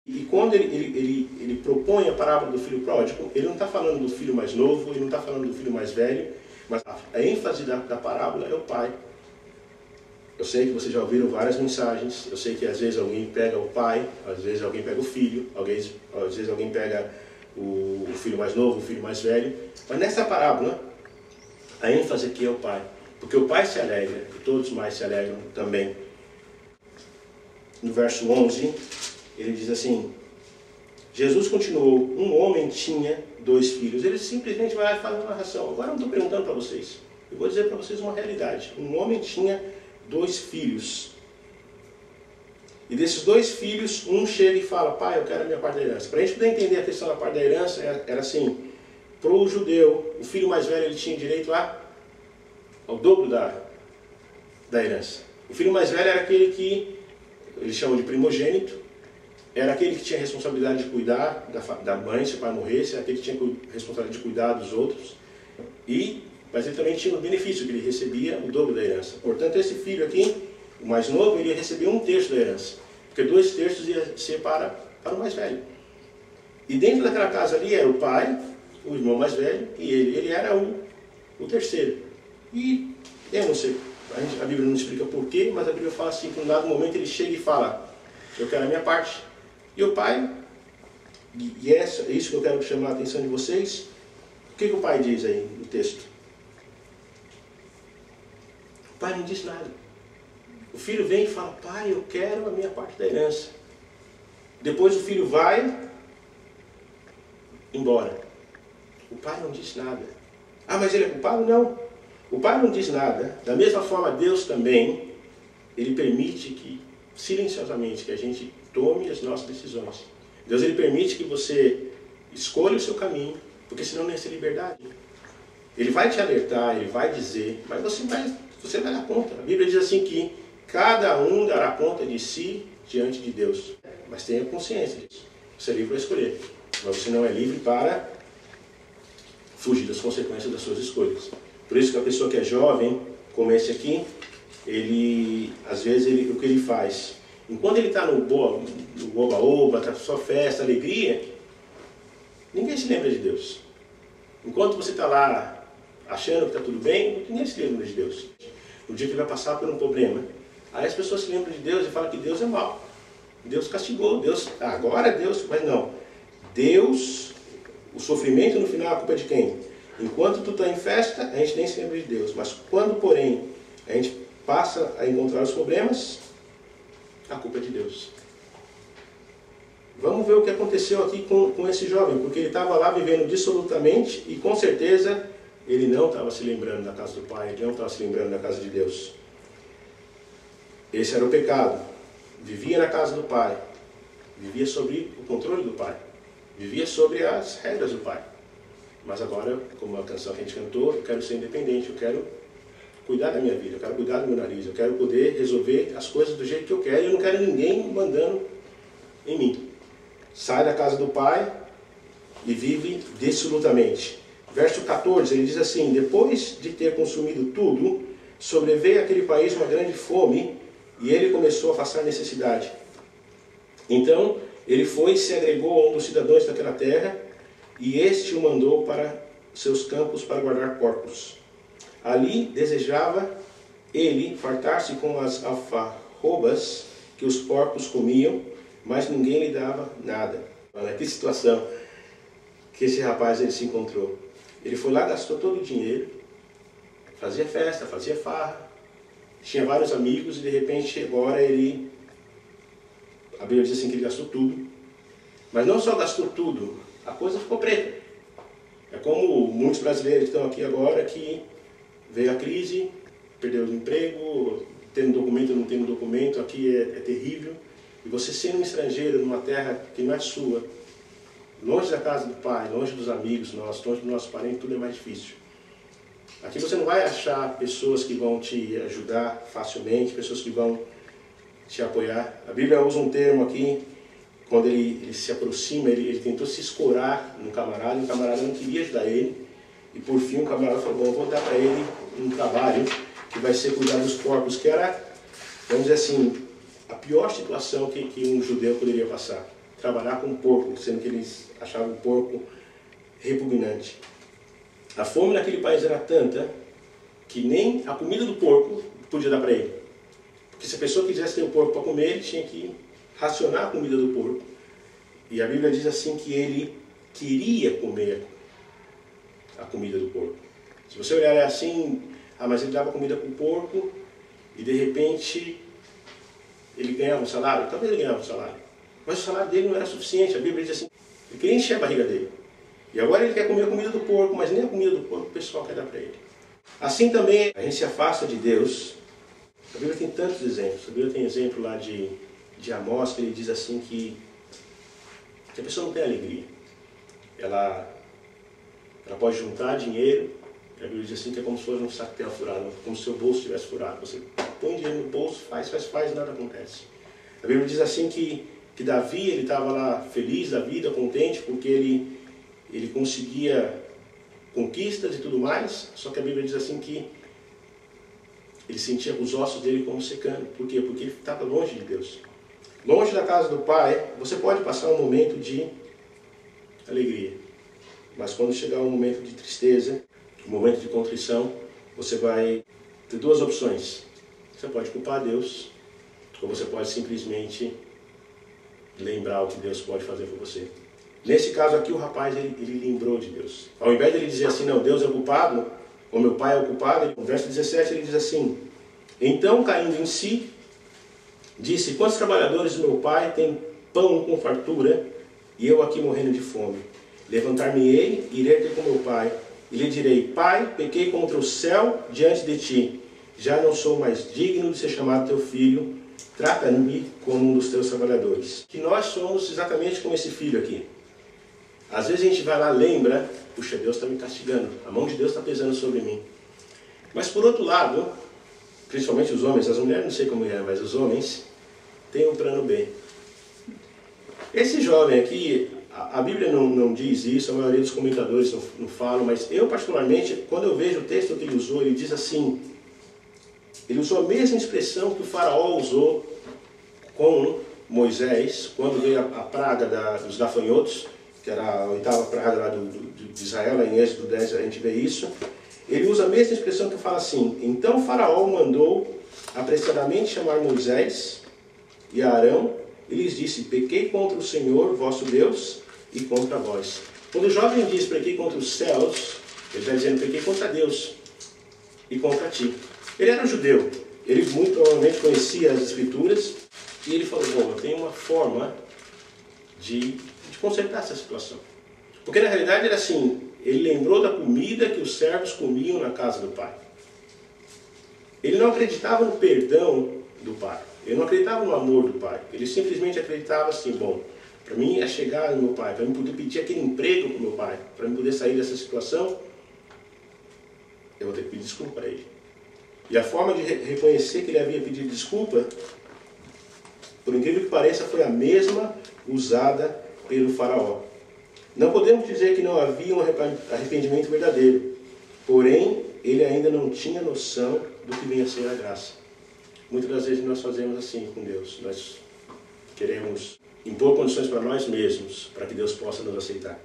E quando ele propõe a parábola do filho pródigo, ele não está falando do filho mais novo, ele não está falando do filho mais velho, mas a ênfase da parábola é o pai. Eu sei que vocês já ouviram várias mensagens, eu sei que às vezes alguém pega o pai, às vezes alguém pega o filho, às vezes alguém pega o filho mais novo, o filho mais velho, mas nessa parábola, a ênfase aqui é o pai, porque o pai se alegra e todos mais se alegram também. No verso 11, ele diz assim, Jesus continuou, um homem tinha 2 filhos. Ele simplesmente vai lá e faz uma narração. Agora eu não estou perguntando para vocês, eu vou dizer para vocês uma realidade. Um homem tinha 2 filhos. E desses 2 filhos, um chega e fala, pai, eu quero a minha parte da herança. Para a gente poder entender a questão da parte da herança, era assim, para o judeu, o filho mais velho ele tinha direito ao dobro da herança. O filho mais velho era aquele que eles chamam de primogênito, era aquele que tinha responsabilidade de cuidar da mãe, se o pai morresse, era aquele que tinha responsabilidade de cuidar dos outros, mas ele também tinha o benefício, que ele recebia o dobro da herança. Portanto, esse filho aqui, o mais novo, ele ia receber 1/3 da herança, porque 2/3 ia ser para o mais velho. E dentro daquela casa ali era o pai, o irmão mais velho, e ele era o terceiro. E eu não sei, a Bíblia não explica porquê, mas a Bíblia fala assim, que em um dado momento ele chega e fala, eu quero a minha parte. E o pai, e é isso que eu quero chamar a atenção de vocês, o que o pai diz aí no texto? O pai não diz nada. O filho vem e fala, pai, eu quero a minha parte da herança. Depois o filho vai embora. O pai não diz nada. Ah, mas ele é culpado? Não. O pai não diz nada. Da mesma forma, Deus também, ele permite que, silenciosamente, que a gente tome as nossas decisões. Deus, ele permite que você escolha o seu caminho, porque senão não ia ser liberdade. Ele vai te alertar, ele vai dizer, mas você vai dar conta. A Bíblia diz assim que cada um dará conta de si diante de Deus. Mas tenha consciência disso. Você é livre para escolher, mas você não é livre para fugir das consequências das suas escolhas. Por isso que a pessoa que é jovem, como esse aqui, às vezes o que ele faz? Enquanto ele está no oba-oba, está só festa, alegria, ninguém se lembra de Deus. Enquanto você está lá achando que está tudo bem, ninguém se lembra de Deus. No dia que ele vai passar por um problema, aí as pessoas se lembram de Deus e falam que Deus é mau. Deus castigou, agora Deus, mas não. Deus, o sofrimento no final, a culpa é de quem? Enquanto tu está em festa, a gente nem se lembra de Deus. Mas quando, porém, a gente passa a encontrar os problemas, a culpa é de Deus. Vamos ver o que aconteceu aqui com esse jovem, porque ele estava lá vivendo dissolutamente e com certeza ele não estava se lembrando da casa do Pai, ele não estava se lembrando da casa de Deus. Esse era o pecado. Vivia na casa do Pai, vivia sob o controle do Pai, vivia sobre as regras do Pai. Mas agora, como a canção que a gente cantou, eu quero ser independente, eu quero cuidar da minha vida, eu quero cuidar do meu nariz, eu quero poder resolver as coisas do jeito que eu quero e eu não quero ninguém mandando em mim. Sai da casa do Pai e vive dissolutamente. Verso 14, ele diz assim, depois de ter consumido tudo, sobreveio àquele país uma grande fome e ele começou a passar necessidade. Então, ele foi e se agregou a um dos cidadãos daquela terra e este o mandou para seus campos para guardar porcos. Ali desejava ele fartar-se com as alfarrobas que os porcos comiam, mas ninguém lhe dava nada. Olha que situação que esse rapaz ele se encontrou. Ele foi lá, gastou todo o dinheiro, fazia festa, fazia farra, tinha vários amigos e de repente agora a Bíblia diz assim que ele gastou tudo. Mas não só gastou tudo, a coisa ficou preta. É como muitos brasileiros que estão aqui agora que veio a crise, perdeu o emprego, tendo documento ou não tendo documento, aqui é terrível. E você sendo um estrangeiro numa terra que não é sua, longe da casa do pai, longe dos amigos nossos, longe dos nossos parentes, tudo é mais difícil. Aqui você não vai achar pessoas que vão te ajudar facilmente, pessoas que vão te apoiar. A Bíblia usa um termo aqui, quando ele se aproxima, ele tentou se escorar no camarada, e o camarada não queria ajudar ele. E por fim o camarada falou, bom, vou dar para ele um trabalho que vai ser cuidar dos porcos, que era, vamos dizer assim, a pior situação que um judeu poderia passar. trabalhar com porco, sendo que eles achavam o porco repugnante. A fome naquele país era tanta que nem a comida do porco podia dar para ele. Porque se a pessoa quisesse ter o porco para comer, ele tinha que racionar a comida do porco. E a Bíblia diz assim que ele queria comer a comida do porco. Se você olhar assim, mas ele dava comida para o porco e de repente ele ganhava um salário, talvez ele ganhava um salário. Mas o salário dele não era suficiente. A Bíblia diz assim, ele queria encher a barriga dele. E agora ele quer comer a comida do porco, mas nem a comida do porco o pessoal quer dar para ele. Assim também a gente se afasta de Deus. A Bíblia tem tantos exemplos. A Bíblia tem exemplo lá de Amós, que ele diz assim que a pessoa não tem alegria. Ela pode juntar dinheiro, a Bíblia diz assim que é como se fosse um saco de terra furado, como se o seu bolso estivesse furado. Você põe dinheiro no bolso, faz, e nada acontece. A Bíblia diz assim que Davi, ele estava lá feliz da vida, contente, porque ele conseguia conquistas e tudo mais, só que a Bíblia diz assim que ele sentia os ossos dele como secando. Por quê? Porque ele estava longe de Deus. Longe da casa do Pai, você pode passar um momento de alegria, mas quando chegar um momento de tristeza, um momento de contrição, você vai ter duas opções. Você pode culpar Deus, ou você pode simplesmente lembrar o que Deus pode fazer por você. Nesse caso aqui, o rapaz, ele lembrou de Deus. Ao invés de ele dizer assim, não, Deus é o culpado, ou meu pai é o culpado, no verso 17 ele diz assim, então, caindo em si, disse, quantos trabalhadores do meu pai têm pão com fartura, e eu aqui morrendo de fome? Levantar-me-ei, irei ter com meu pai, e lhe direi, pai, pequei contra o céu diante de ti, já não sou mais digno de ser chamado teu filho, trata-me como um dos teus trabalhadores. Que nós somos exatamente como esse filho aqui. Às vezes a gente vai lá, lembra, puxa, Deus está me castigando, a mão de Deus está pesando sobre mim. Mas por outro lado, principalmente os homens, as mulheres não sei como é, mas os homens têm um plano B. Esse jovem aqui, a Bíblia não diz isso, a maioria dos comentadores não falam, mas eu particularmente, quando eu vejo o texto que ele usou, ele diz assim, ele usou a mesma expressão que o faraó usou com Moisés, quando veio a praga dos gafanhotos, que era a oitava praga lá de Israel, lá em Êxodo 10 a gente vê isso. Ele usa a mesma expressão que fala assim, então o faraó mandou apressadamente chamar Moisés e Arão, e lhes disse, pequei contra o Senhor, vosso Deus, e contra vós. Quando o jovem diz, pequei contra os céus, ele está dizendo, pequei contra Deus e contra ti. Ele era um judeu, ele muito provavelmente conhecia as Escrituras, e ele falou, bom, eu tenho uma forma de consertar essa situação. Porque na realidade era assim, ele lembrou da comida que os servos comiam na casa do pai. Ele não acreditava no perdão do pai, ele não acreditava no amor do pai, ele simplesmente acreditava assim, bom, para mim é chegar no meu pai, para mim poder pedir aquele emprego para o meu pai, para mim poder sair dessa situação, eu vou ter que pedir desculpa para ele. E a forma de reconhecer que ele havia pedido desculpa, por incrível que pareça, foi a mesma usada pelo faraó. Não podemos dizer que não havia um arrependimento verdadeiro, porém, ele ainda não tinha noção do que vinha a ser a graça. Muitas das vezes nós fazemos assim com Deus, nós queremos impor condições para nós mesmos, para que Deus possa nos aceitar.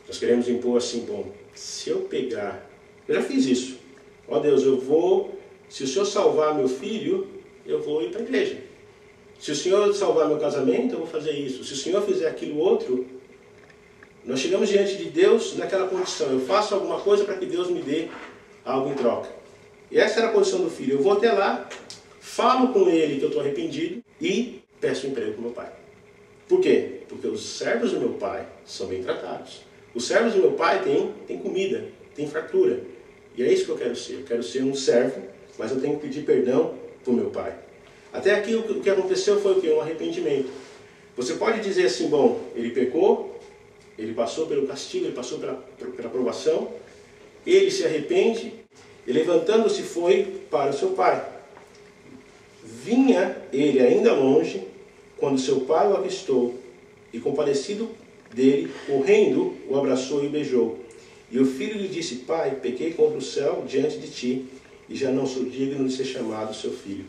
Nós queremos impor assim, bom, se eu pegar, eu já fiz isso, ó Deus, se o Senhor salvar meu filho, eu vou ir para a igreja. Se o Senhor salvar meu casamento, eu vou fazer isso. Se o Senhor fizer aquilo outro, nós chegamos diante de Deus naquela condição. Eu faço alguma coisa para que Deus me dê algo em troca. E essa era a condição do filho. Eu vou até lá, falo com ele que eu estou arrependido e peço um emprego para o meu pai. Por quê? Porque os servos do meu pai são bem tratados. Os servos do meu pai têm comida, têm fartura. E é isso que eu quero ser. Eu quero ser um servo, mas eu tenho que pedir perdão para o meu pai. Até aqui o que aconteceu foi o quê? Um arrependimento. Você pode dizer assim, bom, ele pecou, ele passou pelo castigo, ele passou pela provação, ele se arrepende, e levantando-se foi para o seu pai. Vinha ele ainda longe, quando seu pai o avistou, e compadecido dele, correndo, o abraçou e o beijou. E o filho lhe disse, pai, pequei contra o céu diante de ti, e já não sou digno de ser chamado seu filho.